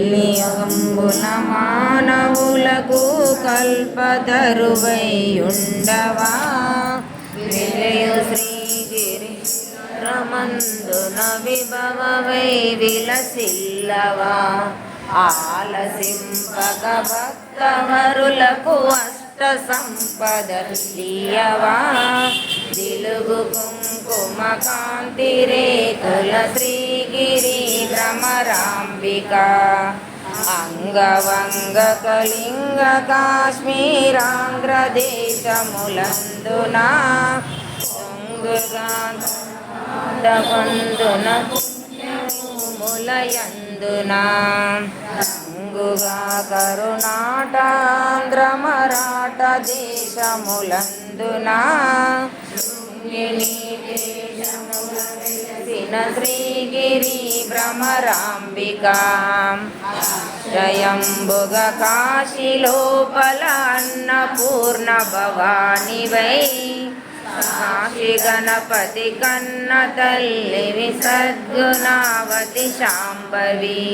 నియమంబున మానవులకు కల్పతరువైయుండవా విజయు శ్రీగిరి రమందున విభవవై విలసిల్లవా ఆలసింపగ భక్తవరులకు అష్ట సంపదలియవా దిలుగు కుంకుమ కాంతి రేకుల శ్రీగిరి భ్రమరాంబిక అంగవంగ కళింగ కాశ్మీరాంధ్ర దేశములందున పొంగుగాందున ములయందున అంగుగా కరుణాటాంధ్ర మరాఠ దేశములందున శ్రీగిరి భ్రమరాంబిక జయంబుగ కాశీలోపల అన్నపూర్ణ భవానివై కాశీ గణపతి కన్న తల్లివి సద్గుణావతి శాంభవి